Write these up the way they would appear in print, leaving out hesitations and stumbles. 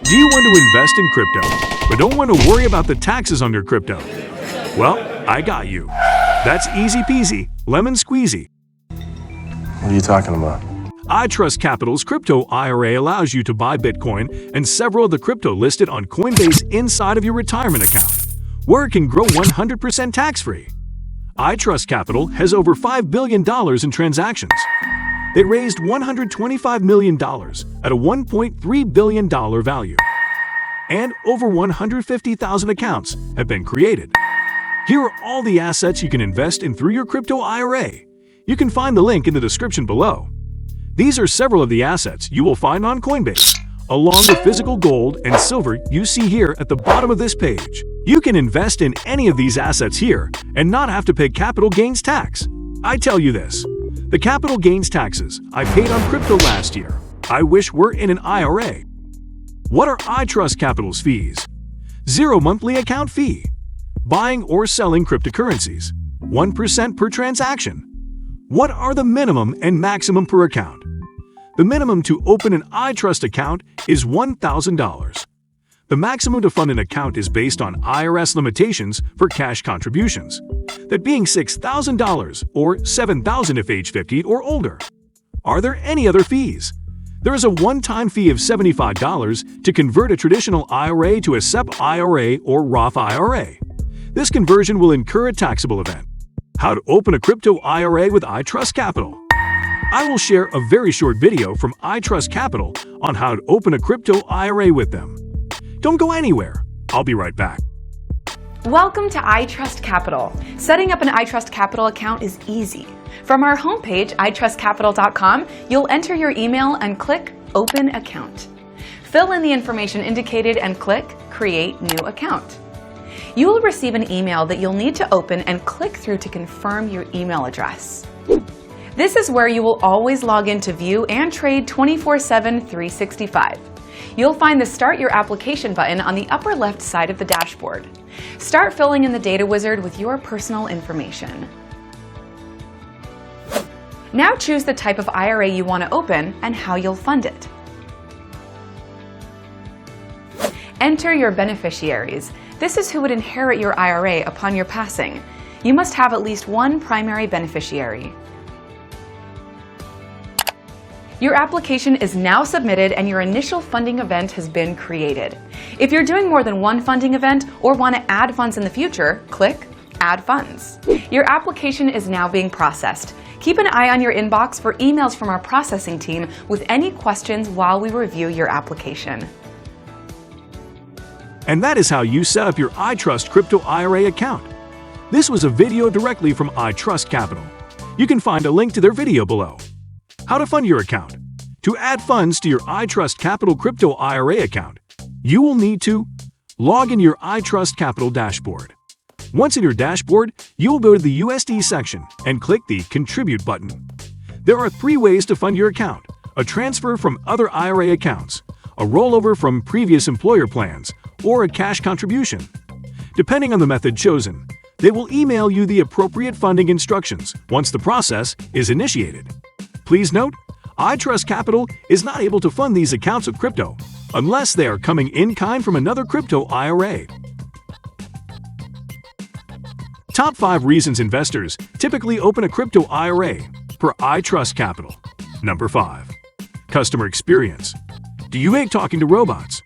Do you want to invest in crypto, but don't want to worry about the taxes on your crypto? Well, I got you. That's easy peasy, lemon squeezy. What are you talking about? iTrustCapital's crypto IRA allows you to buy Bitcoin and several of the crypto listed on Coinbase inside of your retirement account, where it can grow 100% tax-free. iTrustCapital has over $5 billion in transactions. They raised $125 million at a $1.3 billion value. And over 150,000 accounts have been created. Here are all the assets you can invest in through your crypto IRA. You can find the link in the description below. These are several of the assets you will find on Coinbase, along with physical gold and silver you see here at the bottom of this page. You can invest in any of these assets here and not have to pay capital gains tax. I tell you this, the capital gains taxes I paid on crypto last year, I wish were in an IRA. What are iTrustCapital's fees? 0 monthly account fee. Buying or selling cryptocurrencies. 1% per transaction. What are the minimum and maximum per account? The minimum to open an iTrust account is $1,000. The maximum to fund an account is based on IRS limitations for cash contributions, that being $6,000 or $7,000 if age 50 or older. Are there any other fees? There is a one-time fee of $75 to convert a traditional IRA to a SEP IRA or Roth IRA. This conversion will incur a taxable event. How to open a crypto IRA with iTrustCapital. I will share a very short video from iTrustCapital on how to open a crypto IRA with them. Don't go anywhere. I'll be right back. Welcome to iTrustCapital. Setting up an iTrustCapital account is easy. From our homepage, iTrustCapital.com, you'll enter your email and click Open Account. Fill in the information indicated and click Create New Account. You will receive an email that you'll need to open and click through to confirm your email address. This is where you will always log in to view and trade 24/7, 365. You'll find the Start Your Application button on the upper left side of the dashboard. Start filling in the data wizard with your personal information. Now choose the type of IRA you want to open and how you'll fund it. Enter your beneficiaries. This is who would inherit your IRA upon your passing. You must have at least one primary beneficiary. Your application is now submitted and your initial funding event has been created. If you're doing more than one funding event or want to add funds in the future, click Add Funds. Your application is now being processed. Keep an eye on your inbox for emails from our processing team with any questions while we review your application. And that is how you set up your iTrust Crypto IRA account. This was a video directly from iTrustCapital. You can find a link to their video below. How to fund your account. To add funds to your iTrustCapital Crypto IRA account, you will need to log in your iTrustCapital dashboard. Once in your dashboard, you will go to the USD section and click the Contribute button. There are 3 ways to fund your account: a transfer from other IRA accounts, a rollover from previous employer plans, or a cash contribution. Depending on the method chosen, they will email you the appropriate funding instructions once the process is initiated. Please note, iTrustCapital is not able to fund these accounts of crypto unless they are coming in kind from another crypto IRA. Top 5 reasons investors typically open a crypto IRA per iTrustCapital. Number 5. Customer experience. Do you hate talking to robots?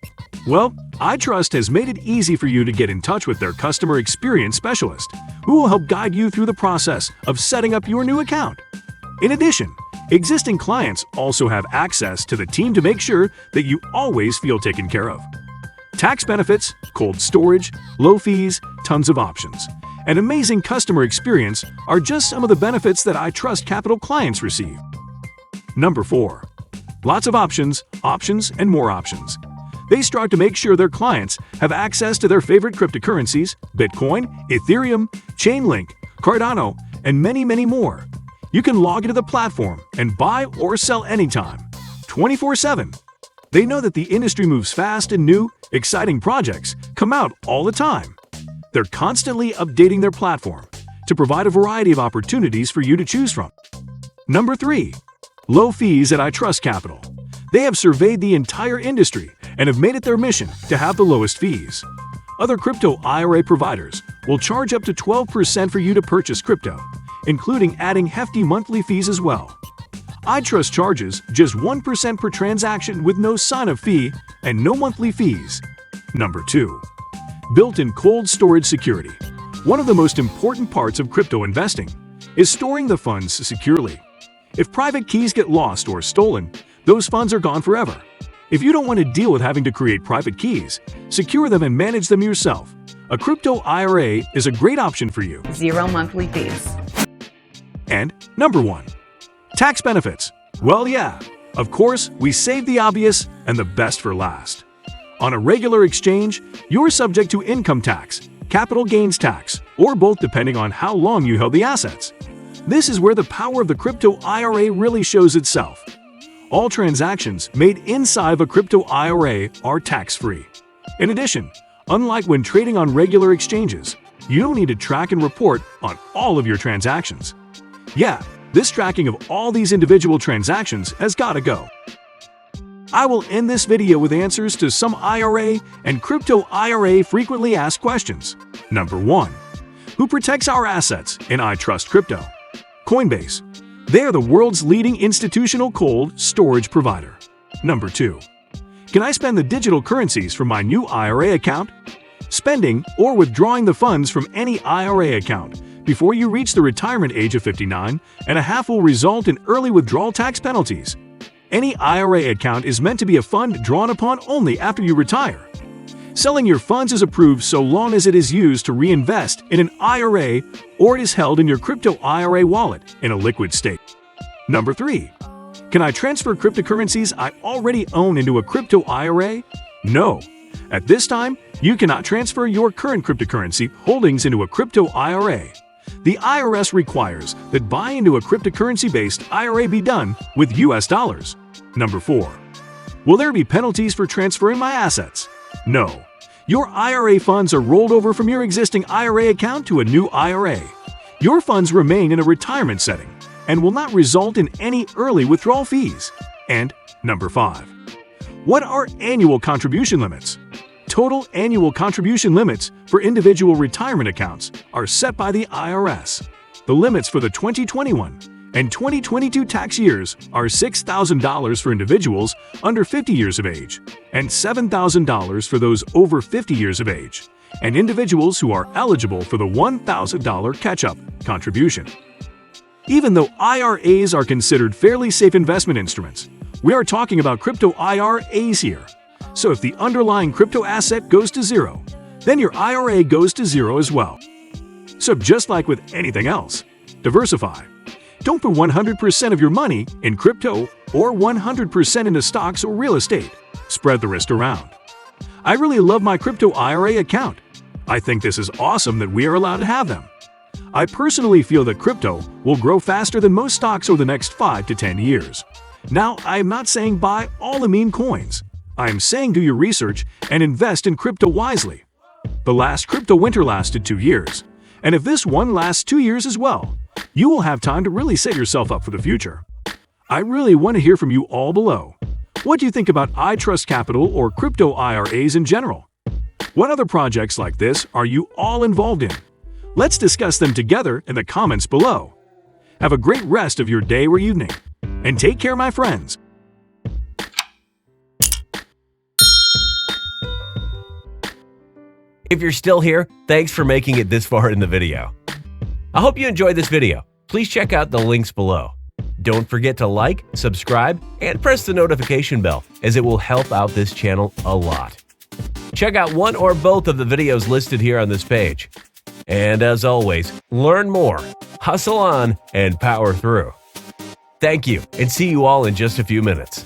Well, iTrust has made it easy for you to get in touch with their customer experience specialist, who will help guide you through the process of setting up your new account. In addition, existing clients also have access to the team to make sure that you always feel taken care of. Tax benefits, cold storage, low fees, tons of options, and amazing customer experience are just some of the benefits that iTrustCapital clients receive. Number 4. Lots of options, and more options. They strive to make sure their clients have access to their favorite cryptocurrencies, Bitcoin, Ethereum, Chainlink, Cardano, and many, many more. You can log into the platform and buy or sell anytime, 24/7. They know that the industry moves fast and new, exciting projects come out all the time. They're constantly updating their platform to provide a variety of opportunities for you to choose from. Number 3. Low fees at iTrustCapital. They have surveyed the entire industry and have made it their mission to have the lowest fees. Other crypto IRA providers will charge up to 12% for you to purchase crypto, including adding hefty monthly fees as well. iTrust charges just 1% per transaction with no sign-up fee and no monthly fees. Number 2. Built-in cold storage security. One of the most important parts of crypto investing is storing the funds securely. If private keys get lost or stolen, those funds are gone forever. If you don't want to deal with having to create private keys, secure them and manage them yourself. A crypto IRA is a great option for you. 0 monthly fees. And number 1. Tax benefits. Well, yeah, of course, we save the obvious and the best for last. On a regular exchange, you're subject to income tax, capital gains tax, or both depending on how long you held the assets. This is where the power of the crypto IRA really shows itself. All transactions made inside of a crypto IRA are tax-free. In addition, unlike when trading on regular exchanges, you don't need to track and report on all of your transactions. Yeah, this tracking of all these individual transactions has got to go. I will end this video with answers to some IRA and crypto IRA frequently asked questions. Number 1. Who protects our assets in iTrustCrypto? Coinbase. They are the world's leading institutional cold storage provider. Number 2. Can I spend the digital currencies from my new IRA account? Spending or withdrawing the funds from any IRA account before you reach the retirement age of 59.5 will result in early withdrawal tax penalties. Any IRA account is meant to be a fund drawn upon only after you retire. Selling your funds is approved so long as it is used to reinvest in an IRA or it is held in your crypto IRA wallet in a liquid state. Number 3. Can I transfer cryptocurrencies I already own into a crypto IRA? No. At this time, you cannot transfer your current cryptocurrency holdings into a crypto IRA. The IRS requires that buying into a cryptocurrency-based IRA be done with US dollars. Number 4. Will there be penalties for transferring my assets? No. Your IRA funds are rolled over from your existing IRA account to a new IRA. Your funds remain in a retirement setting and will not result in any early withdrawal fees. And number 5. What are annual contribution limits? Total annual contribution limits for individual retirement accounts are set by the IRS. The limits for the 2021 and 2022 tax years are $6,000 for individuals under 50 years of age and $7,000 for those over 50 years of age, and individuals who are eligible for the $1,000 catch-up contribution. Even though IRAs are considered fairly safe investment instruments, we are talking about crypto IRAs here. So if the underlying crypto asset goes to zero, then your IRA goes to zero as well. So just like with anything else, diversify. Don't put 100% of your money in crypto or 100% into stocks or real estate. Spread the risk around. I really love my crypto IRA account. I think this is awesome that we are allowed to have them. I personally feel that crypto will grow faster than most stocks over the next 5 to 10 years. Now, I am not saying buy all the meme coins. I am saying do your research and invest in crypto wisely. The last crypto winter lasted 2 years, and if this one lasts 2 years as well, you will have time to really set yourself up for the future. I really want to hear from you all below. What do you think about iTrustCapital or crypto IRAs in general? What other projects like this are you all involved in? Let's discuss them together in the comments below. Have a great rest of your day or evening, and take care, my friends. If you're still here, thanks for making it this far in the video. I hope you enjoyed this video. Please check out the links below. Don't forget to like, subscribe, and press the notification bell, as it will help out this channel a lot. Check out one or both of the videos listed here on this page. And as always, learn more, hustle on, and power through. Thank you, and see you all in just a few minutes.